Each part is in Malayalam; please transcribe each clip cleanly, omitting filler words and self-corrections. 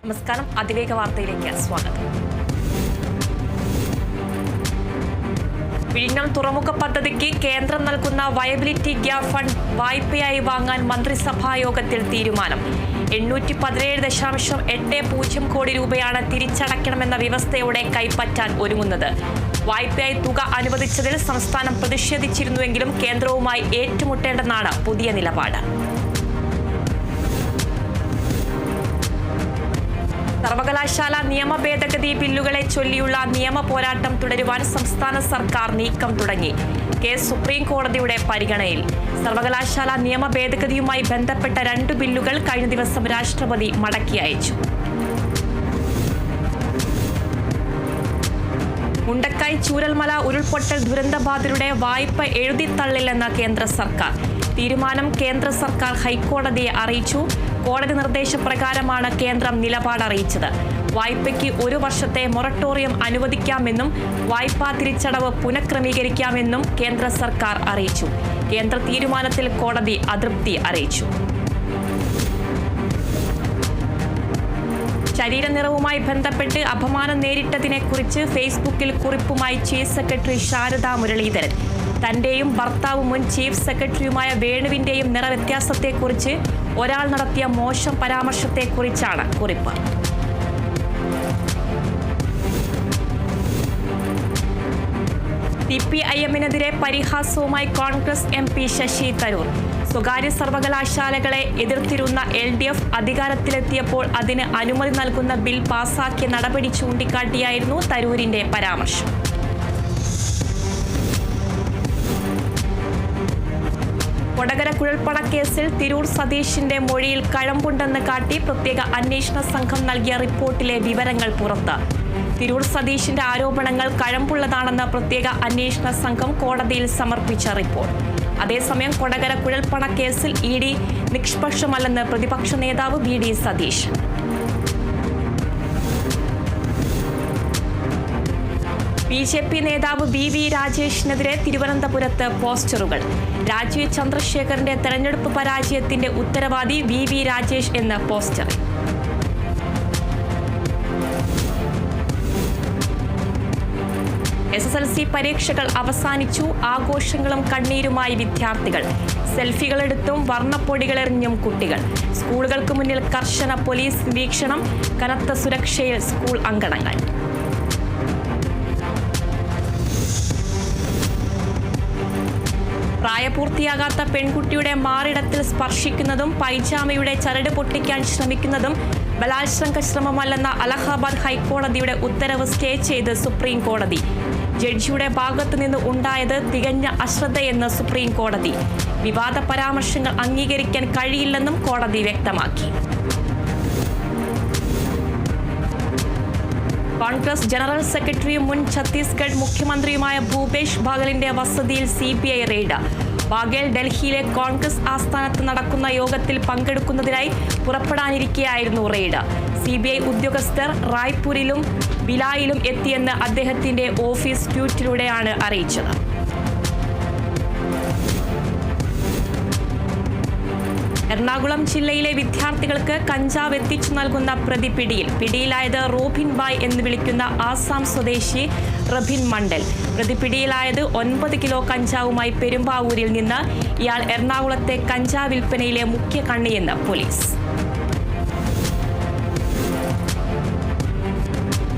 നമസ്കാരം. അതിവേഗ വാർത്തയിലേക്ക് സ്വാഗതം. വിഴിഞ്ഞം തുറമുഖ പദ്ധതിക്ക് കേന്ദ്രം നൽകുന്ന വയബിലിറ്റി ഗ്യാപ് ഫണ്ട് വായ്പയായി വാങ്ങാൻ മന്ത്രിസഭാ യോഗത്തിൽ തീരുമാനം. 817.80 കോടി രൂപയാണ് തിരിച്ചടയ്ക്കണമെന്ന വ്യവസ്ഥയോടെ കൈപ്പറ്റാൻ ഒരുങ്ങുന്നത്. വായ്പയായി തുക അനുവദിച്ചതിൽ സംസ്ഥാനം പ്രതിഷേധിച്ചിരുന്നുവെങ്കിലും കേന്ദ്രവുമായി ഏറ്റുമുട്ടേണ്ടെന്നാണ് പുതിയ നിലപാട്. സർവകലാശാല നിയമ ഭേദഗതി ബില്ലുകളെ ചൊല്ലിയുള്ള നിയമ പോരാട്ടം തുടരുവാൻ സംസ്ഥാന സർക്കാർ നീക്കം തുടങ്ങി. കേസ് സുപ്രീം കോടതിയുടെ പരിഗണനയിൽ. സർവകലാശാല നിയമ ഭേദഗതിയുമായി ബന്ധപ്പെട്ട 2 ബില്ലുകൾ കഴിഞ്ഞ ദിവസം രാഷ്ട്രപതി മടക്കി അയച്ചു. മുണ്ടക്കൈ ചൂരൽമല ഉരുൾപൊട്ടൽ ദുരന്തബാധിതരുടെ വായ്പ എഴുതിത്തള്ളില്ലെന്ന കേന്ദ്ര സർക്കാർ. തീരുമാനം കേന്ദ്ര സർക്കാർ ഹൈക്കോടതിയെ അറിയിച്ചു. കോടതി നിർദ്ദേശപ്രകാരമാണ് കേന്ദ്രം നിലപാട് അറിയിച്ചത്. വായ്പയ്ക്ക് 1 വർഷത്തെ മൊറട്ടോറിയം അനുവദിക്കാമെന്നും വായ്പാ തിരിച്ചടവ് പുനഃക്രമീകരിക്കാമെന്നും കേന്ദ്ര സർക്കാർ അറിയിച്ചു. കേന്ദ്ര തീരുമാനത്തിൽ കോടതി അതൃപ്തി അറിയിച്ചു. ശരീരനിറവുമായി ബന്ധപ്പെട്ട് അപമാനം നേരിട്ടതിനെക്കുറിച്ച് ഫേസ്ബുക്കിൽ കുറിപ്പുമായി ചീഫ് സെക്രട്ടറി ശാരദാ മുരളീധരൻ. തന്റെയും ഭർത്താവ് മുൻ ചീഫ് സെക്രട്ടറിയുമായ വേണുവിന്റെയും നിറവ്യത്യാസത്തെക്കുറിച്ച് ഒരാൾ നടത്തിയ മോശം പരാമർശത്തെക്കുറിച്ചാണ് കുറിപ്പ്. CPIM-നെതിരെ പരിഹാസവുമായി കോൺഗ്രസ് MP ശശി തരൂർ. സ്വകാര്യ സർവകലാശാലകളെ എതിർത്തിരുന്ന LDF അധികാരത്തിലെത്തിയപ്പോൾ അതിന് അനുമതി നൽകുന്ന ബിൽ പാസാക്കിയ നടപടി ചൂണ്ടിക്കാട്ടിയായിരുന്നു തരൂരിന്റെ പരാമർശം. കൊടകര കുഴൽപ്പണക്കേസിൽ തിരൂർ സതീഷിന്റെ മൊഴിയിൽ കഴമ്പുണ്ടെന്ന് കാട്ടി പ്രത്യേക അന്വേഷണ സംഘം നൽകിയ റിപ്പോർട്ടിലെ വിവരങ്ങൾ പുറത്ത്. തിരൂർ സതീഷിന്റെ ആരോപണങ്ങൾ കഴമ്പുള്ളതാണെന്ന് പ്രത്യേക അന്വേഷണ സംഘം കോടതിയിൽ സമർപ്പിച്ച റിപ്പോർട്ട്. അതേസമയം കൊടകര കുഴൽപ്പണക്കേസിൽ ED നിഷ്പക്ഷമല്ലെന്ന് പ്രതിപക്ഷ നേതാവ് VD സതീഷ്. BJP നേതാവ് VV രാജേഷിനെതിരെ തിരുവനന്തപുരത്ത് പോസ്റ്ററുകൾ. രാജീവ് ചന്ദ്രശേഖറിന്റെ തെരഞ്ഞെടുപ്പ് പരാജയത്തിന്റെ ഉത്തരവാദി VV രാജേഷ് എന്ന പോസ്റ്റർ. SSLC പരീക്ഷകൾ അവസാനിച്ചു. ആഘോഷങ്ങളും കണ്ണീരുമായി വിദ്യാർത്ഥികൾ. സെൽഫികളെടുത്തും വർണ്ണപ്പൊടികളെറിഞ്ഞും കുട്ടികൾ. സ്കൂളുകൾക്ക് മുന്നിൽ കർശന പോലീസ് നിരീക്ഷണം. കനത്ത സുരക്ഷയിൽ സ്കൂൾ അങ്കണങ്ങൾ. പ്രായപൂർത്തിയാകാത്ത പെൺകുട്ടിയുടെ മാറിടത്തിൽ സ്പർശിക്കുന്നതും പൈജാമയുടെ ചരട് പൊട്ടിക്കാൻ ശ്രമിക്കുന്നതും ബലാത്സംഗ ശ്രമമല്ലെന്ന അലഹാബാദ് ഹൈക്കോടതിയുടെ ഉത്തരവ് സ്റ്റേ ചെയ്ത് സുപ്രീം കോടതി. ജഡ്ജിയുടെ ഭാഗത്തു നിന്ന് ഉണ്ടായത് തികഞ്ഞ അശ്രദ്ധയെന്ന് സുപ്രീം കോടതി. വിവാദ പരാമർശങ്ങൾ അംഗീകരിക്കാൻ കഴിയില്ലെന്നും കോടതി വ്യക്തമാക്കി. കോൺഗ്രസ് ജനറൽ സെക്രട്ടറിയും മുൻ ഛത്തീസ്ഗഡ് മുഖ്യമന്ത്രിയുമായ ഭൂപേഷ് ബാഗലിന്റെ വസതിയിൽ CBI റെയ്ഡ്. ബാഗേൽ ഡൽഹിയിലെ കോൺഗ്രസ് ആസ്ഥാനത്ത് നടക്കുന്ന യോഗത്തിൽ പങ്കെടുക്കുന്നതിനായി പുറപ്പെടാനിരിക്കെയായിരുന്നു റെയ്ഡ്. CBI ഉദ്യോഗസ്ഥർ റായ്പൂരിലും ബിലായിലും എത്തിയെന്ന് അദ്ദേഹത്തിന്റെ ഓഫീസ് ട്വീറ്റിലൂടെയാണ് അറിയിച്ചത്. എറണാകുളം ജില്ലയിലെ വിദ്യാർത്ഥികൾക്ക് കഞ്ചാവ് എത്തിച്ചു നൽകുന്ന പ്രതി പിടിയിൽ. പിടിയിലായത് റോബിൻ ബായ് എന്ന് വിളിക്കുന്ന ആസാം സ്വദേശി റബിൻ മണ്ഡൽ. പ്രതി പിടിയിലായത് 9 കിലോ കഞ്ചാവുമായി പെരുമ്പാവൂരിൽ നിന്ന്. ഇയാൾ എറണാകുളത്തെ കഞ്ചാവ് വിൽപ്പനയിലെ മുഖ്യ കണ്ണിയെന്ന് പോലീസ്.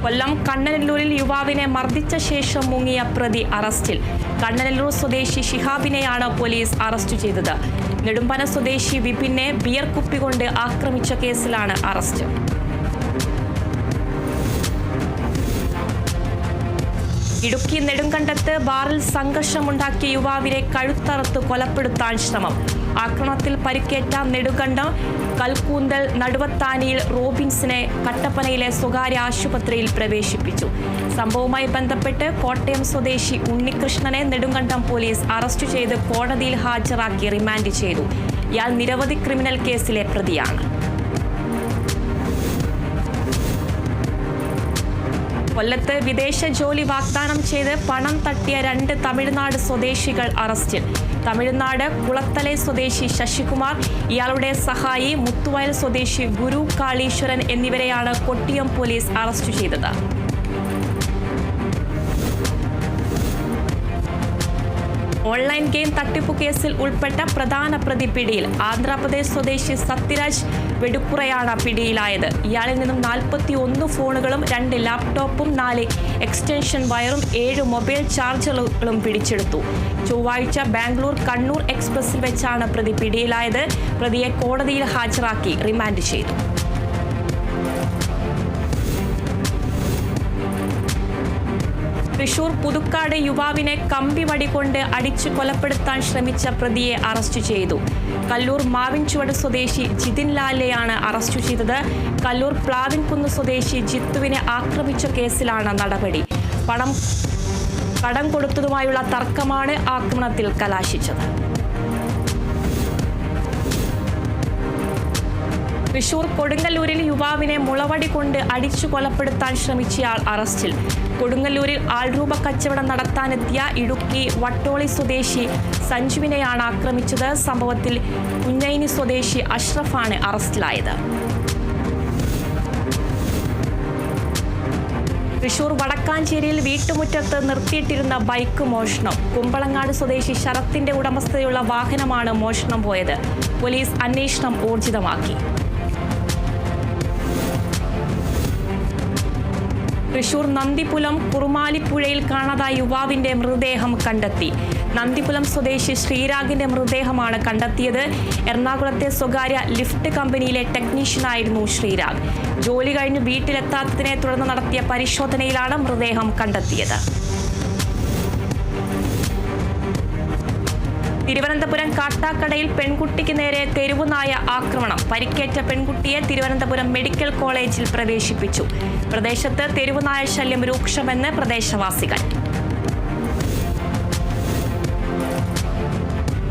കൊല്ലം കണ്ണനല്ലൂരിൽ യുവാവിനെ മർദ്ദിച്ച ശേഷം മുങ്ങിയ പ്രതി അറസ്റ്റിൽ. കണ്ണനല്ലൂർ സ്വദേശി ഷിഹാബിനെയാണ് പോലീസ് അറസ്റ്റ് ചെയ്തത്. നെടുമ്പന സ്വദേശി വിപിനെ ബിയർ കുപ്പി കൊണ്ട് ആക്രമിച്ച കേസിലാണ് അറസ്റ്റ്. ഇടുക്കി നെടുങ്കണ്ടത്ത് ബാറിൽ സംഘർഷമുണ്ടാക്കിയ യുവാവിനെ കഴുത്തറുത്ത് കൊലപ്പെടുത്താൻ ശ്രമം. ആക്രമണത്തിൽ പരിക്കേറ്റ നെടുങ്കണ്ടം കൽക്കൂന്തൽ നടുവത്താനിയിൽ റോബിൻസിനെ കട്ടപ്പനയിലെ സ്വകാര്യ ആശുപത്രിയിൽ പ്രവേശിപ്പിച്ചു. സംഭവവുമായി ബന്ധപ്പെട്ട് കോട്ടയം സ്വദേശി ഉണ്ണികൃഷ്ണനെ നെടുങ്കണ്ടം പോലീസ് അറസ്റ്റ് ചെയ്ത് കോടതിയിൽ ഹാജരാക്കി റിമാൻഡ് ചെയ്തു. ഇയാൾ നിരവധി ക്രിമിനൽ കേസിലെ പ്രതിയാണ്. കൊല്ലത്ത് വിദേശ ജോലി വാഗ്ദാനം ചെയ്ത് പണം തട്ടിയ 2 തമിഴ്നാട് സ്വദേശികൾ അറസ്റ്റിൽ. തമിഴ്നാട് കുളത്തലൈ സ്വദേശി ശശികുമാർ, ഇയാളുടെ സഹായി മുത്തുവയൽ സ്വദേശി ഗുരു കാളീശ്വരൻ എന്നിവരെയാണ് കൊട്ടിയം പോലീസ് അറസ്റ്റ് ചെയ്തത്. ഓൺലൈൻ ഗെയിം തട്ടിപ്പു കേസിൽ ഉൾപ്പെട്ട പ്രധാന പ്രതി പിടിയിൽ. ആന്ധ്രാപ്രദേശ് സ്വദേശി സത്യരാജ് വെടുപ്പുറയാണ് പിടിയിലായത്. ഇയാളിൽ നിന്നും 41 ഫോണുകളും 2 ലാപ്ടോപ്പും 4 എക്സ്റ്റൻഷൻ വയറും 7 മൊബൈൽ ചാർജറുകളും പിടിച്ചെടുത്തു. ചൊവ്വാഴ്ച ബാംഗ്ലൂർ കണ്ണൂർ എക്സ്പ്രസിൽ വെച്ചാണ് പ്രതി പിടിയിലായത്. പ്രതിയെ കോടതിയിൽ ഹാജരാക്കി റിമാൻഡ് ചെയ്തു. തൃശൂർ പുതുക്കാട് യുവാവിനെ കമ്പിവടി കൊണ്ട് അടിച്ചു കൊലപ്പെടുത്താൻ ശ്രമിച്ച പ്രതിയെ അറസ്റ്റ് ചെയ്തു. കല്ലൂർ മാവിൻചുവട് സ്വദേശി ജിതിൻ ലാലിനെയാണ് അറസ്റ്റ് ചെയ്തത്. കല്ലൂർ പ്ലാവിൻകുന്ന് സ്വദേശി ജിത്തുവിനെ ആക്രമിച്ച കേസിലാണ് നടപടി. കടം കൊടുത്തതുമായുള്ള തർക്കമാണ് ആക്രമണത്തിൽ കലാശിച്ചത്. തൃശൂർ കൊടുങ്ങല്ലൂരിൽ യുവാവിനെ മുളവടി കൊണ്ട് അടിച്ചു കൊലപ്പെടുത്താൻ ശ്രമിച്ചയാൾ അറസ്റ്റിൽ. കൊടുങ്ങല്ലൂരിൽ ആൾരൂപ കച്ചവടം നടത്താനെത്തിയ ഇടുക്കി വട്ടോളി സ്വദേശി സഞ്ജുവിനെയാണ് ആക്രമിച്ചത്. സംഭവത്തിൽ കുഞ്ഞൈനി സ്വദേശി അഷ്റഫാണ് അറസ്റ്റിലായത്. തൃശൂർ വടക്കാഞ്ചേരിയിൽ വീട്ടുമുറ്റത്ത് നിർത്തിയിട്ടിരുന്ന ബൈക്ക് മോഷണം. കുമ്പളങ്ങാട് സ്വദേശി ശരത്തിന്റെ ഉടമസ്ഥതയുള്ള വാഹനമാണ് മോഷണം പോയത്. പോലീസ് അന്വേഷണം ഊർജിതമാക്കി. തൃശൂർ നന്ദിപുലം കുറുമാലിപ്പുഴയിൽ കാണാതായ യുവാവിന്റെ മൃതദേഹം കണ്ടെത്തി. നന്ദിപുലം സ്വദേശി ശ്രീരാഗിന്റെ മൃതദേഹമാണ് കണ്ടെത്തിയത്. എറണാകുളത്തെ സ്വകാര്യ ലിഫ്റ്റ് കമ്പനിയിലെ ടെക്നീഷ്യനായിരുന്നു ശ്രീരാഗ്. ജോലി കഴിഞ്ഞ് വീട്ടിലെത്താത്തതിനെ തുടർന്ന് നടത്തിയ പരിശോധനയിലാണ് മൃതദേഹം കണ്ടെത്തിയത്. തിരുവനന്തപുരം കാട്ടാക്കടയിൽ പെൺകുട്ടിക്ക് നേരെ തെരുവുനായ ആക്രമണം. പരിക്കേറ്റ പെൺകുട്ടിയെ തിരുവനന്തപുരം മെഡിക്കൽ കോളേജിൽ പ്രവേശിപ്പിച്ചു. പ്രദേശത്ത് തെരുവുനായ ശല്യം രൂക്ഷമെന്ന് പ്രദേശവാസികൾ.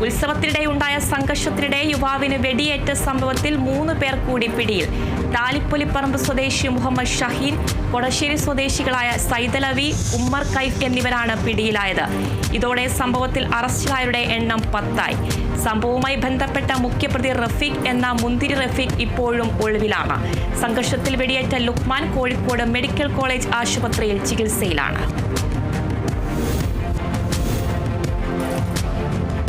ഉത്സവത്തിനിടെയുണ്ടായ സംഘർഷത്തിനിടെ യുവാവിന് വെടിയേറ്റ സംഭവത്തിൽ 3 പേർ കൂടി പിടിയിൽ. താലിപ്പൊലിപ്പറമ്പ് സ്വദേശി മുഹമ്മദ് ഷഹീൻ, കൊടശ്ശേരി സ്വദേശികളായ സൈദലവി, ഉമ്മർ കൈഫ് എന്നിവരാണ് പിടിയിലായത്. ഇതോടെ സംഭവത്തിൽ അറസ്റ്റിലായവരുടെ എണ്ണം 10ആയി. സംഭവവുമായി ബന്ധപ്പെട്ട മുഖ്യപ്രതി റഫീഖ് എന്ന മുന്തിരി റഫീഖ് ഇപ്പോഴും ഒളിവിലാണ്. സംഘർഷത്തിൽ വെടിയേറ്റ ലുക്മാൻ കോഴിക്കോട് മെഡിക്കൽ കോളേജ് ആശുപത്രിയിൽ ചികിത്സയിലാണ്.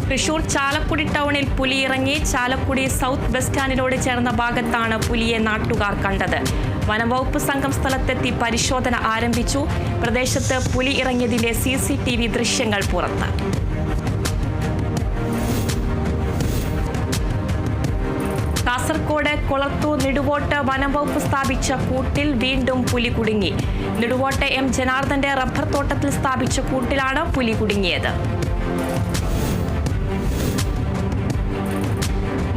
തൃശൂർ ചാലക്കുടി ടൗണിൽ പുലി ഇറങ്ങി. ചാലക്കുടി സൗത്ത് ബസ് സ്റ്റാൻഡിനോട് ചേർന്ന ഭാഗത്താണ് പുലിയെ നാട്ടുകാർ കണ്ടത്. വനംവകുപ്പ് സംഘം സ്ഥലത്തെത്തി പരിശോധന ആരംഭിച്ചു. പ്രദേശത്ത് പുലി ഇറങ്ങിയതിന്റെ CCTV ദൃശ്യങ്ങൾ പുറത്ത്. കാസർകോട് കൊളത്തൂർ നെടുവോട്ട് വനംവകുപ്പ് സ്ഥാപിച്ച കൂട്ടിൽ വീണ്ടും പുലി കുടുങ്ങി. നെടുവോട്ട് M ജനാർദ്ദന്റെ റബ്ബർ തോട്ടത്തിൽ സ്ഥാപിച്ച കൂട്ടിലാണ് പുലി കുടുങ്ങിയത്.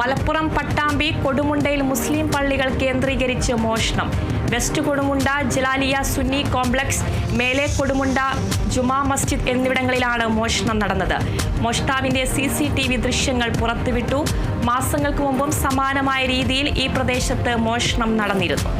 മലപ്പുറം പട്ടാമ്പി കൊടുമുണ്ടയിൽ മുസ്ലിം പള്ളികൾ കേന്ദ്രീകരിച്ച് മോഷണം. വെസ്റ്റ് കൊടുമുണ്ട ജലാലിയ സുന്നി കോംപ്ലക്സ്, മേലെ കൊടുമുണ്ട ജുമാ മസ്ജിദ് എന്നിവിടങ്ങളിലാണ് മോഷണം നടന്നത്. മോഷ്ടാവിന്റെ CCTV ദൃശ്യങ്ങൾ പുറത്തുവിട്ടു. മാസങ്ങൾക്ക് മുമ്പും സമാനമായ രീതിയിൽ ഈ പ്രദേശത്ത് മോഷണം നടന്നിരുന്നു.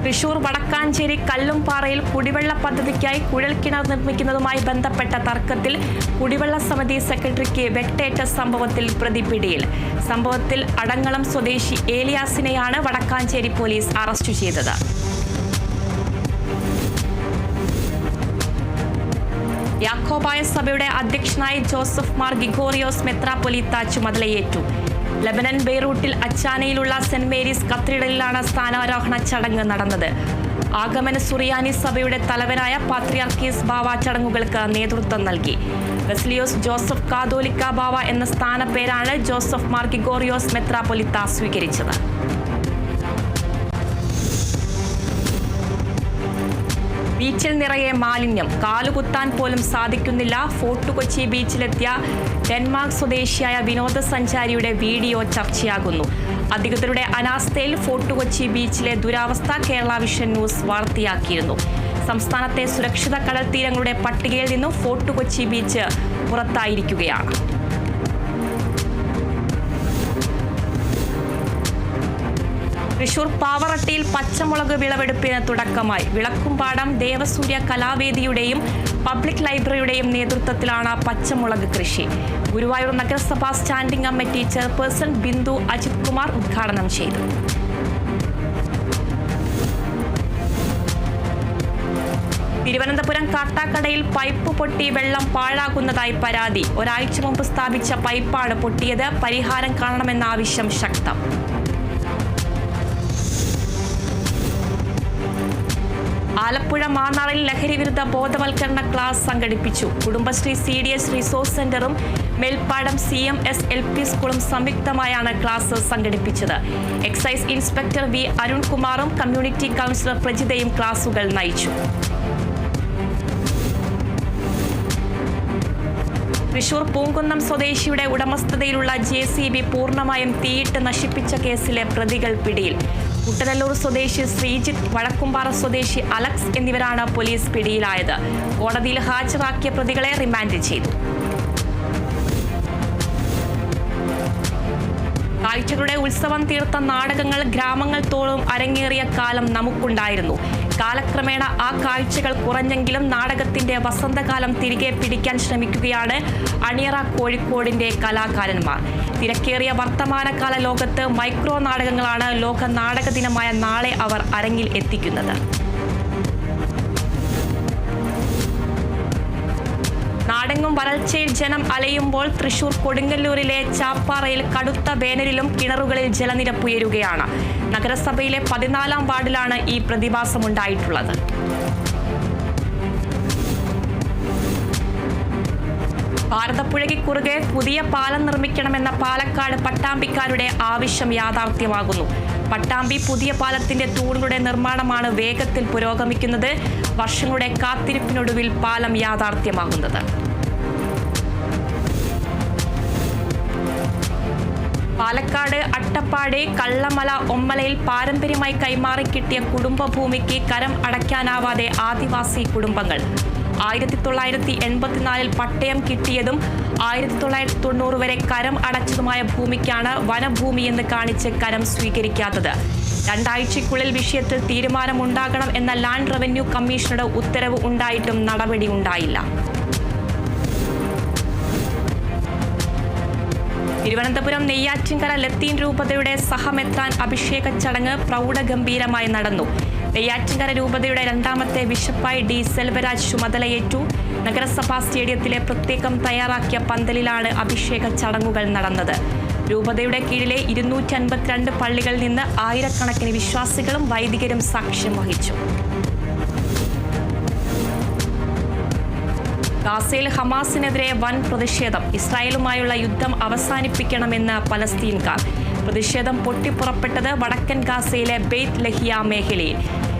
തൃശൂർ വടക്കാഞ്ചേരി കല്ലുംപാറയിൽ കുടിവെള്ള പദ്ധതിക്കായി കുഴൽക്കിണർ നിർമ്മിക്കുന്നതുമായി ബന്ധപ്പെട്ട തർക്കത്തിൽ കുടിവെള്ള സമിതി സെക്രട്ടറിക്ക് വെട്ടേറ്റ സംഭവത്തിൽ പ്രതി പിടിയിൽ. സംഭവത്തിൽ അടങ്ങളം സ്വദേശി ഏലിയാസിനെയാണ് വടക്കാഞ്ചേരി പോലീസ് അറസ്റ്റ് ചെയ്തത്. യാക്കോബായ സഭയുടെ അധ്യക്ഷനായി ജോസഫ് മാർ ഗിഗോറിയോസ് മെത്രാപ്പൊലീത്ത ചുമതലയേറ്റു. ലബനൻ ബെയ്റൂട്ടിൽ അച്ചാനയിലുള്ള സെന്റ് മേരീസ് കത്തീഡ്രലിലാണ് സ്ഥാനാരോഹണ ചടങ്ങ് നടന്നത്. ആഗമന സുറിയാനി സഭയുടെ തലവനായ പാത്രിയാർക്കീസ് ബാവ ചടങ്ങുകൾക്ക് നേതൃത്വം നൽകി. ബസിലിയോസ് ജോസഫ് കാതോലിക്ക ബാവ എന്ന സ്ഥാനപ്പേരാണ് ജോസഫ് മാർ ഗിഗോറിയോസ് മെത്രാപ്പൊലീത്ത സ്വീകരിച്ചത്. ബീച്ചിൽ നിറയെ മാലിന്യം. കാലുകുത്താൻ പോലും സാധിക്കുന്നില്ല. ഫോർട്ട് കൊച്ചി ബീച്ചിലെത്തിയ ഡെൻമാർക്ക് സ്വദേശിയായ വിനോദസഞ്ചാരിയുടെ വീഡിയോ ചർച്ചയാകുന്നു. അധികൃതരുടെ അനാസ്ഥയിൽ ഫോർട്ട് കൊച്ചി ബീച്ചിലെ ദുരവസ്ഥ കേരള വിഷൻ ന്യൂസ് വാർത്തയാക്കിയിരുന്നു. സംസ്ഥാനത്തെ സുരക്ഷിത കടൽ തീരങ്ങളുടെ പട്ടികയിൽ നിന്നും ഫോർട്ട് കൊച്ചി ബീച്ച് പുറത്തായിരിക്കുകയാണ്. തൃശൂർ പാവറട്ടിയിൽ പച്ചമുളക് വിളവെടുപ്പിന് തുടക്കമായി. വിളക്കുംപാടം ദേവസൂര്യ കലാവേദിയുടെയും പബ്ലിക് ലൈബ്രറിയുടെയും നേതൃത്വത്തിലാണ് പച്ചമുളക് കൃഷി. ഗുരുവായൂർ നഗരസഭാ standing committee chairperson Bindu Ajith Kumar ഉദ്ഘാടനം ചെയ്തു. തിരുവനന്തപുരം കാട്ടാക്കടയിൽ പൈപ്പ് പൊട്ടി വെള്ളം പാഴാകുന്നതായി പരാതി. ഒരാഴ്ച മുമ്പ് സ്ഥാപിച്ച പൈപ്പാണ് പൊട്ടിയത്. പരിഹാരം കാണണമെന്ന ആവശ്യം ശക്തം. ആലപ്പുഴ മാന്നാറിൽ ലഹരിവിരുദ്ധ ബോധവൽക്കരണ ക്ലാസ് സംഘടിപ്പിച്ചു. കുടുംബശ്രീ CDS റിസോഴ്സ് സെന്ററും മേൽപ്പാടം CMS LP സ്കൂളും സംയുക്തമായാണ് ക്ലാസ് സംഘടിപ്പിച്ചത്. എക്സൈസ് ഇൻസ്പെക്ടർ V അരുൺകുമാറും കമ്മ്യൂണിറ്റി കൗൺസിലർ പ്രജിതയും ക്ലാസുകൾ നയിച്ചു. തൃശൂർ പൂങ്കുന്നം സ്വദേശിയുടെ ഉടമസ്ഥതയിലുള്ള JCB പൂർണ്ണമായും തീയിട്ട് നശിപ്പിച്ച കേസിലെ പ്രതികൾ പിടിയിൽ. കുട്ടനല്ലൂർ സ്വദേശി ശ്രീജിത്ത്, വടക്കുംപാറ സ്വദേശി അലക്സ് എന്നിവരാണ് പോലീസ് പിടിയിലായത്. കോടതിയിൽ ഹാജരാക്കിയ പ്രതികളെ റിമാൻഡ് ചെയ്തു. കാഴ്ചകളുടെ ഉത്സവം തീർത്ത നാടകങ്ങൾ ഗ്രാമങ്ങൾ തോറും അരങ്ങേറിയ കാലം നമുക്കുണ്ടായിരുന്നു. കാലക്രമേണ ആ കാഴ്ചകൾ കുറഞ്ഞെങ്കിലും നാടകത്തിന്റെ വസന്തകാലം തിരികെ പിടിക്കാൻ ശ്രമിക്കുകയാണ് അണിയറ കോഴിക്കോടിന്റെ കലാകാരന്മാർ. തിരക്കേറിയ വർത്തമാനകാല ലോകത്ത് മൈക്രോ നാടകങ്ങളാണ് ലോക നാടക ദിനമായ നാളെ അവർ അരങ്ങിൽ എത്തിക്കുന്നത്. നാടെങ്ങും വരൾച്ചയിൽ ജനം അലയുമ്പോൾ തൃശൂർ കൊടുങ്ങല്ലൂരിലെ ചാപ്പാറയിൽ കടുത്ത വേനലിലും കിണറുകളിൽ ജലനിരപ്പ് ഉയരുകയാണ്. നഗരസഭയിലെ 14-ാം വാർഡിലാണ് ഈ പ്രതിഭാസമുണ്ടായിട്ടുള്ളത്. ഭാരതപ്പുഴയ്ക്ക് കുറുകെ പുതിയ പാലം നിർമ്മിക്കണമെന്ന പാലക്കാട് പട്ടാമ്പിക്കാരുടെ ആവശ്യം യാഥാർത്ഥ്യമാകുന്നു. പട്ടാമ്പി പുതിയ പാലത്തിന്റെ തൂണുകളുടെ നിർമ്മാണമാണ് വേഗത്തിൽ പുരോഗമിക്കുന്നത്. വർഷങ്ങളുടെ കാത്തിരിപ്പിനൊടുവിൽ പാലം യാഥാർത്ഥ്യമാകുന്നത്. പാലക്കാട് അട്ടപ്പാടി കള്ളമല ഒമ്മലയിൽ പാരമ്പര്യമായി കൈമാറി കിട്ടിയ കുടുംബ ഭൂമിക്ക് കരം അടയ്ക്കാനാവാതെ ആദിവാസി കുടുംബങ്ങൾ. 1984 പട്ടയം കിട്ടിയതും 1990 വരെ കരം അടച്ചതുമായ ഭൂമിക്കാണ് വനഭൂമി എന്ന് കാണിച്ച് കരം സ്വീകരിക്കാത്തത്. 2 ആഴ്ചയ്ക്കുള്ളിൽ വിഷയത്തിൽ തീരുമാനമുണ്ടാകണം എന്ന ലാൻഡ് റവന്യൂ കമ്മീഷനുടെ ഉത്തരവ് ഉണ്ടായിട്ടും നടപടി ഉണ്ടായില്ല. തിരുവനന്തപുരം നെയ്യാറ്റിൻകര ലത്തീൻ രൂപതയുടെ സഹമെത്രാൻ അഭിഷേക ചടങ്ങ് പ്രൗഢഗംഭീരമായി നടന്നു. നെയ്യാറ്റിൻകര രൂപതയുടെ 2ാമത്തെ ബിഷപ്പായി D സെൽവരാജ് ചുമതലയേറ്റു. നഗരസഭാ സ്റ്റേഡിയത്തിലെ പ്രത്യേകം തയ്യാറാക്കിയ പന്തലിലാണ് അഭിഷേക ചടങ്ങുകൾ നടന്നത്. രൂപതയുടെ കീഴിലെ 252 പള്ളികളിൽ നിന്ന് ആയിരക്കണക്കിന് വിശ്വാസികളും വൈദികരും സാക്ഷ്യം വഹിച്ചു. ഗാസയിൽ ഹമാസിനെതിരെ വൻ പ്രതിഷേധം. ഇസ്രായേലുമായുള്ള യുദ്ധം അവസാനിപ്പിക്കണമെന്ന് പലസ്തീൻകാർ. പ്രതിഷേധം പൊട്ടിപ്പുറപ്പെട്ടത് വടക്കൻ ഗാസയിലെ ബെയ്ത്ത് ലഹിയ മേഖലയിൽ.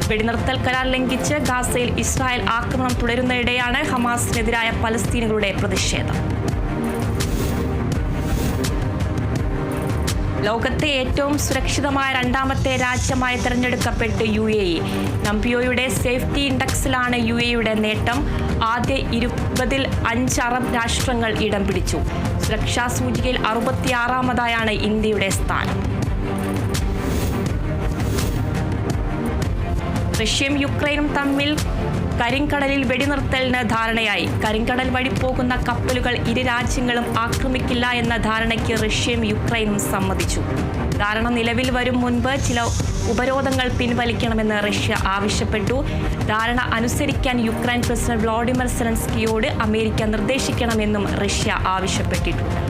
വെടിനിർത്തൽ കരാർ ലംഘിച്ച് ഗാസയിൽ ഇസ്രായേൽ ആക്രമണം തുടരുന്നതിനിടെയാണ് ഹമാസിനെതിരായ പലസ്തീനുകളുടെ പ്രതിഷേധം. ലോകത്തെ ഏറ്റവും സുരക്ഷിതമായ 2ാമത്തെ രാജ്യമായി തെരഞ്ഞെടുക്കപ്പെട്ട് UAE. നംപിയോയുടെ സേഫ്റ്റി ഇൻഡെക്സിലാണ് UAEയുടെ നേട്ടം. ആദ്യ 20-ൽ 5 അറബ് രാഷ്ട്രങ്ങൾ ഇടം പിടിച്ചു. സുരക്ഷാ സൂചികയിൽ 66-ാമതായാണ് ഇന്ത്യയുടെ സ്ഥാനം. റഷ്യയും യുക്രൈനും തമ്മിൽ കരിങ്കടലിൽ വെടിനിർത്തലിന് ധാരണയായി. കരിങ്കടൽ വഴി പോകുന്ന കപ്പലുകൾ ഇരു രാജ്യങ്ങളും ആക്രമിക്കില്ല എന്ന ധാരണയ്ക്ക് റഷ്യയും യുക്രൈനും സമ്മതിച്ചു. ധാരണ നിലവിൽ വരും മുൻപ് ചില ഉപരോധങ്ങൾ പിൻവലിക്കണമെന്ന് റഷ്യ ആവശ്യപ്പെട്ടു. ധാരണ അനുസരിക്കാൻ യുക്രൈൻ പ്രസിഡന്റ് വ്ളാഡിമിർ സെലൻസ്കിയോട് അമേരിക്ക നിർദ്ദേശിക്കണമെന്നും റഷ്യ ആവശ്യപ്പെട്ടിട്ടുണ്ട്.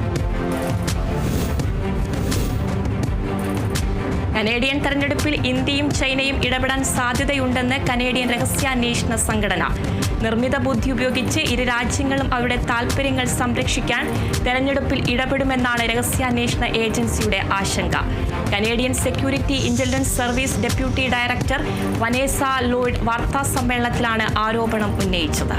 കനേഡിയൻ തെരഞ്ഞെടുപ്പിൽ ഇന്ത്യയും ചൈനയും ഇടപെടാൻ സാധ്യതയുണ്ടെന്ന് കനേഡിയൻ രഹസ്യാന്വേഷണ സംഘടന. നിർമ്മിത ബുദ്ധി ഉപയോഗിച്ച് ഇരു രാജ്യങ്ങളും അവരുടെ താൽപ്പര്യങ്ങൾ സംരക്ഷിക്കാൻ തെരഞ്ഞെടുപ്പിൽ ഇടപെടുമെന്നാണ് രഹസ്യാന്വേഷണ ഏജൻസിയുടെ ആശങ്ക. Canadian security intelligence service deputy director Vanessa Lloyd വാർത്താസമ്മേളനത്തിലാണ് ആരോപണം ഉന്നയിച്ചത്.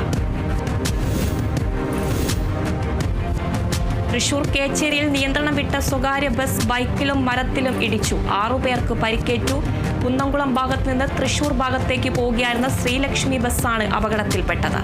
തൃശൂർ കേച്ചേരിയിൽ നിയന്ത്രണം വിട്ട സ്വകാര്യ ബസ് ബൈക്കിലും മരത്തിലും ഇടിച്ചു. 6 പേർക്ക് പരിക്കേറ്റു. കുന്നംകുളം ഭാഗത്ത് നിന്ന് തൃശൂർ ഭാഗത്തേക്ക് പോവുകയായിരുന്ന ശ്രീലക്ഷ്മി ബസ്സാണ് അപകടത്തിൽപ്പെട്ടത്.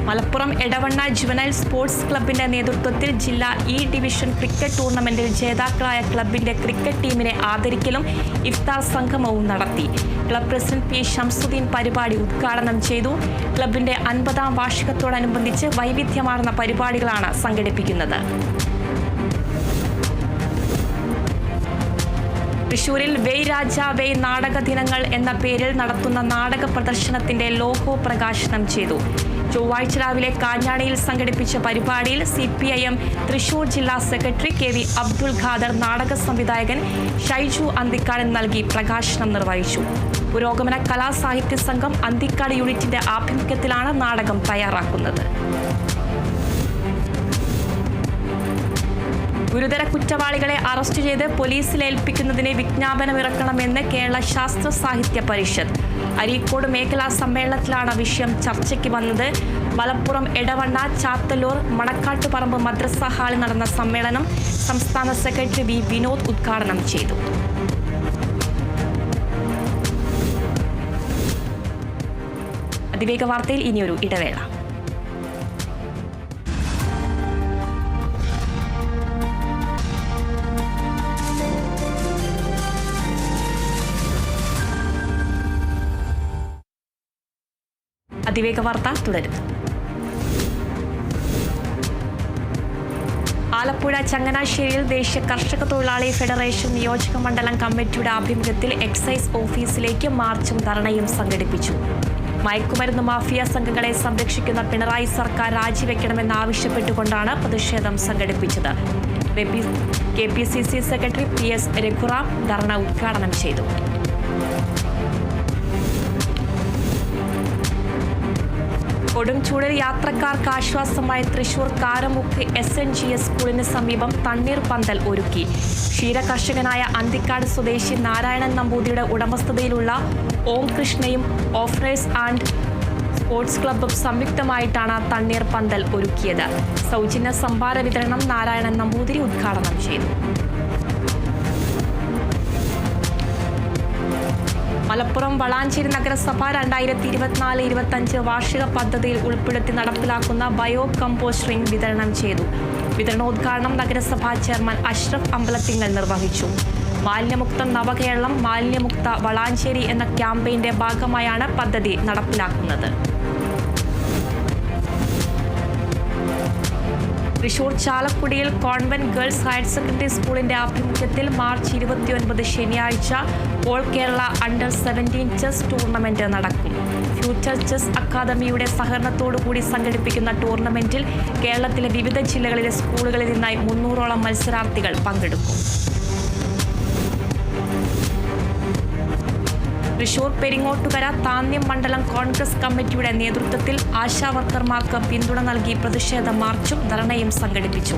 മലപ്പുറം എടവണ്ണ ജുവനൈൽ സ്പോർട്സ് ക്ലബിന്റെ നേതൃത്വത്തിൽ ജില്ലാ ഇ ഡിവിഷൻ ക്രിക്കറ്റ് ടൂർണമെന്റിൽ ജേതാക്കളായ ക്ലബിന്റെ ക്രിക്കറ്റ് ടീമിനെ ആദരിക്കലും ഇഫ്താർ സംഗമവും നടത്തി. ക്ലബ് പ്രസിഡന്റ് പി ഷംസുദ്ദീൻ പരിപാടി ഉദ്ഘാടനം ചെയ്തു. ക്ലബിന്റെ 50ാം വാർഷികത്തോടനുബന്ധിച്ച് വൈവിധ്യമാർന്ന പരിപാടികളാണ് സംഘടിപ്പിക്കുന്നത്. തൃശൂരിൽ വെയ് രാജ വെയ് നാടക ദിനങ്ങൾ എന്ന പേരിൽ നടത്തുന്ന നാടക പ്രദർശനത്തിന്റെ ലോഗോ പ്രകാശനം ചെയ്തു. ചൊവ്വാഴ്ച രാവിലെ കാഞ്ഞാണിയിൽ സംഘടിപ്പിച്ച പരിപാടിയിൽ CPIM തൃശൂർ ജില്ലാ സെക്രട്ടറി KV അബ്ദുൽ ഖാദർ, നാടക സംവിധായകൻ ഷൈജു അന്തിക്കാട് നൽകി പ്രകാശനം നിർവഹിച്ചു. പുരോഗമന കലാസാഹിത്യ സംഘം അന്തിക്കാട് യൂണിറ്റിന്റെ ആഭിമുഖ്യത്തിലാണ് നാടകം തയ്യാറാക്കുന്നത്. ഗുരുതര കുറ്റവാളികളെ അറസ്റ്റ് ചെയ്ത് പോലീസിൽ ഏൽപ്പിക്കുന്നതിന് വിജ്ഞാപനമിറക്കണമെന്ന് കേരള ശാസ്ത്ര സാഹിത്യ പരിഷത്ത്. അരീക്കോട് മേഖലാ സമ്മേളനത്തിലാണ് വിഷയം ചർച്ചയ്ക്ക് വന്നത്. മലപ്പുറം എടവണ്ണ ചാത്തല്ലൂർ മണക്കാട്ടുപറമ്പ് മദ്രസ ഹാളിൽ നടന്ന സമ്മേളനം സംസ്ഥാന സെക്രട്ടറി V വിനോദ് ഉദ്ഘാടനം ചെയ്തു. അതിവേഗ വാർത്തയിൽ ഇനിയൊരു ഇടവേള. അതിവേഗ വാർത്ത തുടരുന്നു. ആലപ്പുഴ ചങ്ങനാശ്ശേരിയിൽ ദേശീയ കർഷക തൊഴിലാളി ഫെഡറേഷൻ നിയോജക മണ്ഡലം കമ്മിറ്റിയുടെ ആഭിമുഖ്യത്തിൽ എക്സൈസ് ഓഫീസിലേക്ക് മാർച്ചും ധർണയും സംഘടിപ്പിച്ചു. മയക്കുമരുന്ന് മാഫിയ സംഘങ്ങളെ സംരക്ഷിക്കുന്ന പിണറായി സർക്കാർ രാജിവെക്കണമെന്നാവശ്യപ്പെട്ടുകൊണ്ടാണ് പ്രതിഷേധം സംഘടിപ്പിച്ചത്. KPCC സെക്രട്ടറി PS രഘുറാം ധർണ ഉദ്ഘാടനം ചെയ്തു. കൊടുംചൂടിൽ യാത്രക്കാർക്ക് ആശ്വാസമായി തൃശൂർ കാരമുക്ക് SNGS സ്കൂളിന് സമീപം തണ്ണീർ പന്തൽ ഒരുക്കി. ക്ഷീരകർഷകനായ അന്തിക്കാട് സ്വദേശി നാരായണൻ നമ്പൂതിരിയുടെ ഉടമസ്ഥതയിലുള്ള ഓം കൃഷ്ണയും ഓഫറേഴ്സ് ആൻഡ് സ്പോർട്സ് ക്ലബ്ബും സംയുക്തമായിട്ടാണ് തണ്ണീർ പന്തൽ ഒരുക്കിയത്. സൗജന്യ സംഭാര വിതരണം നാരായണൻ നമ്പൂതിരി ഉദ്ഘാടനം ചെയ്തു. മലപ്പുറം വളാഞ്ചേരി നഗരസഭ 2024-25 വാർഷിക പദ്ധതിയിൽ ഉൾപ്പെടുത്തി നടപ്പിലാക്കുന്ന ബയോ കമ്പോസ്റ്റിംഗ് വിതരണം ചെയ്തു. വിതരണോദ്ഘാടനം നഗരസഭാ ചെയർമാൻ അഷ്റഫ് അമ്പലത്തിങ്ങൽ നിർവഹിച്ചു. മാലിന്യമുക്ത നവകേരളം മാലിന്യമുക്ത വളാഞ്ചേരി എന്ന ക്യാമ്പയിന്റെ ഭാഗമായാണ് പദ്ധതി നടപ്പിലാക്കുന്നത്. തൃശൂർ ചാലക്കുടിയിൽ കോൺവെന്റ് ഗേൾസ് ഹയർ സെക്കൻഡറി സ്കൂളിന്റെ ആഭിമുഖ്യത്തിൽ മാർച്ച് 29 ശനിയാഴ്ച all Kerala under 17 chess tournament നടക്കും. ഫ്യൂച്ചർ ചെസ് അക്കാദമിയുടെ സഹകരണത്തോടുകൂടി സംഘടിപ്പിക്കുന്ന ടൂർണമെന്റിൽ കേരളത്തിലെ വിവിധ ജില്ലകളിലെ സ്കൂളുകളിൽ നിന്നായി 300ഓളം മത്സരാർത്ഥികൾ പങ്കെടുക്കും. തൃശൂർ പെരിങ്ങോട്ടുകര താന്യം മണ്ഡലം കോൺഗ്രസ് കമ്മിറ്റിയുടെ നേതൃത്വത്തിൽ ആശാവർക്കർമാർക്ക് പിന്തുണ നൽകി പ്രതിഷേധ മാർച്ചും ധർണയും സംഘടിപ്പിച്ചു.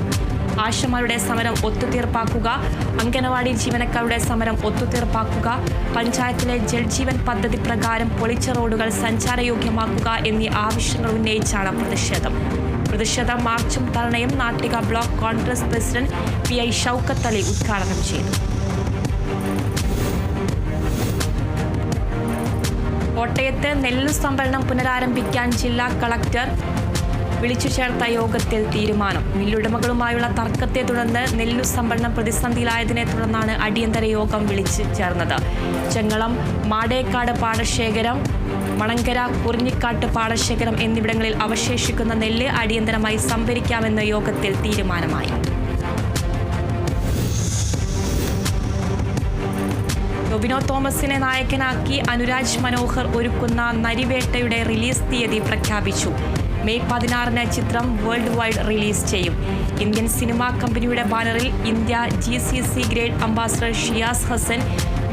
ആശമാരുടെ സമരം ഒത്തുതീർപ്പാക്കുക, അംഗനവാടി ജീവനക്കാരുടെ സമരം ഒത്തുതീർപ്പാക്കുക, പഞ്ചായത്തിലെ ജൽജീവൻ പദ്ധതി പ്രകാരം പൊളിച്ച റോഡുകൾ സഞ്ചാരയോഗ്യമാക്കുക എന്നീ ആവശ്യങ്ങൾ ഉന്നയിച്ചാണ് പ്രതിഷേധ മാർച്ചും ധർണയും Nattika block Congress president PI Shoukath Ali ഉദ്ഘാടനം ചെയ്തു. കോട്ടയത്ത് നെല്ല് സംഭരണം പുനരാരംഭിക്കാൻ ജില്ലാ കളക്ടർ വിളിച്ചു ചേർത്ത യോഗത്തിൽ തീരുമാനം. മില്ലുടമകളുമായുള്ള തർക്കത്തെ തുടർന്ന് നെല്ലു സംഭരണം പ്രതിസന്ധിയിലായതിനെ തുടർന്നാണ് അടിയന്തര യോഗം വിളിച്ചു ചേർന്നത്. ചെങ്ങളം മാടേക്കാട് പാടശേഖരം, മണങ്കര കുറിഞ്ഞിക്കാട്ട് പാടശേഖരം എന്നിവിടങ്ങളിൽ അവശേഷിക്കുന്ന നെല്ല് അടിയന്തരമായി സംഭരിക്കാമെന്ന് യോഗത്തിൽ തീരുമാനമായി. ടൊവിനോ തോമസിനെ നായകനാക്കി അനുരാജ് മനോഹർ ഒരുക്കുന്ന നരിവേട്ടയുടെ റിലീസ് തീയതി പ്രഖ്യാപിച്ചു. മെയ് 16 ചിത്രം വേൾഡ് വൈഡ് റിലീസ് ചെയ്യും. ഇന്ത്യൻ സിനിമാ കമ്പനിയുടെ ബാനറിൽ India GCC grade ambassador Shiyas Hassan,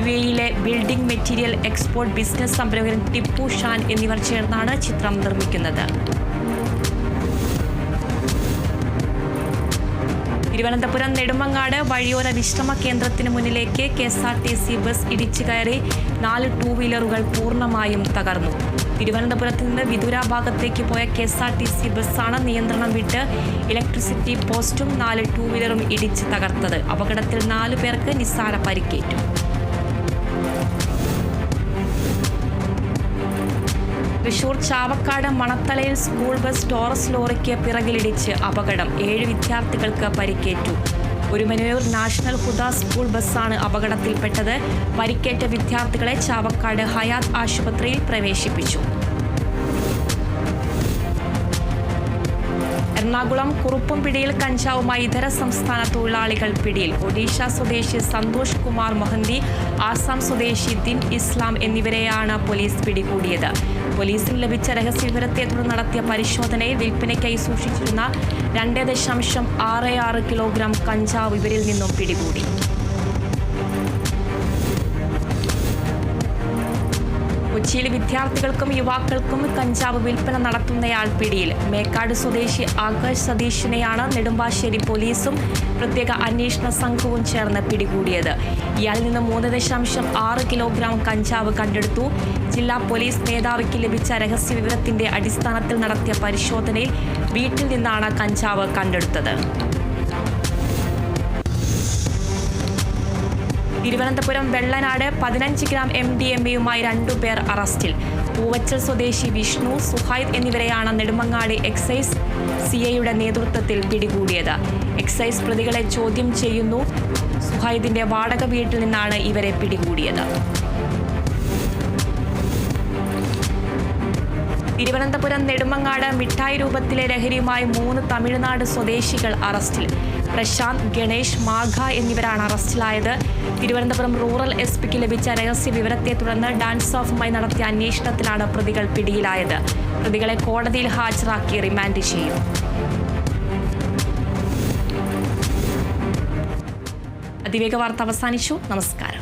UAE building material export business സംരംഭകൻ ടിപ്പു ഷാൻ എന്നിവർ ചേർന്നാണ് ചിത്രം നിർമ്മിക്കുന്നത്. തിരുവനന്തപുരം നെടുമങ്ങാട് വഴിയോര വിശ്രമ കേന്ദ്രത്തിന് മുന്നിലേക്ക് KSRTC ബസ് ഇടിച്ചു കയറി 4 ടൂ-വീലറുകൾ പൂർണ്ണമായും തകർന്നു. തിരുവനന്തപുരത്ത് നിന്ന് വിദുര ഭാഗത്തേക്ക് പോയ KSRTC ബസ്സാണ് നിയന്ത്രണം വിട്ട് ഇലക്ട്രിസിറ്റി പോസ്റ്റും 4 ടൂ-വീലറും ഇടിച്ച് തകർത്തത്. അപകടത്തിൽ 4 പേർക്ക് നിസ്സാര പരിക്കേറ്റു. തൃശൂർ ചാവക്കാട് മണത്തലയിൽ സ്കൂൾ ബസ് ടോറസ് ലോറിക്ക് പിറകിലിടിച്ച് അപകടം 7 വിദ്യാർത്ഥികൾക്ക് പരിക്കേറ്റു. ഒരുമനയൂർ നാഷണൽ ഹുദ സ്കൂൾ ബസ്സാണ് അപകടത്തിൽപ്പെട്ടത്. പരിക്കേറ്റ വിദ്യാർത്ഥികളെ ചാവക്കാട് ഹയാത്ത് ആശുപത്രിയിൽ പ്രവേശിപ്പിച്ചു. എറണാകുളം കുറുപ്പുംപിടിയിൽ കഞ്ചാവുമായി ഇതര സംസ്ഥാന തൊഴിലാളികൾ പിടിയിൽ. ഒഡീഷ സ്വദേശി സന്തോഷ് കുമാർ മൊഹന്തി, ആസാം സ്വദേശി ദിൻ ഇസ്ലാം എന്നിവരെയാണ് പോലീസ് പിടികൂടിയത്. പോലീസിന് ലഭിച്ച രഹസ്യവിവരത്തെ തുടർന്ന് നടത്തിയ പരിശോധനയിൽ വിൽപ്പനയ്ക്കായി സൂക്ഷിച്ചിരുന്ന 2.66 കിലോഗ്രാം കഞ്ചാവ് ഇവരിൽ നിന്നും പിടികൂടി. കൊച്ചിയിൽ വിദ്യാർത്ഥികൾക്കും യുവാക്കൾക്കും കഞ്ചാവ് വിൽപ്പന നടത്തുന്നയാൾ പിടിയിൽ. മേക്കാട് സ്വദേശി ആകാശ് സതീഷിനെയാണ് നെടുമ്പാശ്ശേരി പോലീസും പ്രത്യേക അന്വേഷണ സംഘവും ചേർന്ന് പിടികൂടിയത്. ഇയാളിൽ നിന്ന് 3.6 കിലോഗ്രാം കഞ്ചാവ് കണ്ടെടുത്തു. ജില്ലാ പോലീസ് മേധാവിക്ക് ലഭിച്ച രഹസ്യവിവരത്തിന്റെ അടിസ്ഥാനത്തിൽ നടത്തിയ പരിശോധനയിൽ വീട്ടിൽ നിന്നാണ് കഞ്ചാവ് കണ്ടെടുത്തത്. തിരുവനന്തപുരം വെള്ളനാട് 15 ഗ്രാം MDMA-യുമായി 2 പേർ അറസ്റ്റിൽ. പൂവച്ചൽ സ്വദേശി വിഷ്ണു, സുഹൈദ് എന്നിവരെയാണ് നെടുമങ്ങാട് എക്സൈസ് CIയുടെ നേതൃത്വത്തിൽ പിടികൂടിയത്. എക്സൈസ് പ്രതികളെ ചോദ്യം ചെയ്യുന്നു. സുഹൈദിന്റെ വാടക വീട്ടിൽ നിന്നാണ് ഇവരെ പിടികൂടിയത്. തിരുവനന്തപുരം നെടുമങ്ങാട് മിഠായി രൂപത്തിലെ ലഹരിയുമായി 3 തമിഴ്നാട് സ്വദേശികൾ അറസ്റ്റിൽ. പ്രശാന്ത്, ഗണേഷ്, മാഘ എന്നിവരാണ് അറസ്റ്റിലായത്. തിരുവനന്തപുരം റൂറൽ SP-ക്ക് ലഭിച്ച രഹസ്യ വിവരത്തെ തുടർന്ന് ഡാൻസ് ഓഫുമായി നടത്തിയ അന്വേഷണത്തിലാണ് പ്രതികൾ പിടിയിലായത്. പ്രതികളെ കോടതിയിൽ ഹാജരാക്കി റിമാൻഡ് ചെയ്യും. അതിവേഗ വാർത്ത അവസാനിച്ചു. നമസ്കാരം.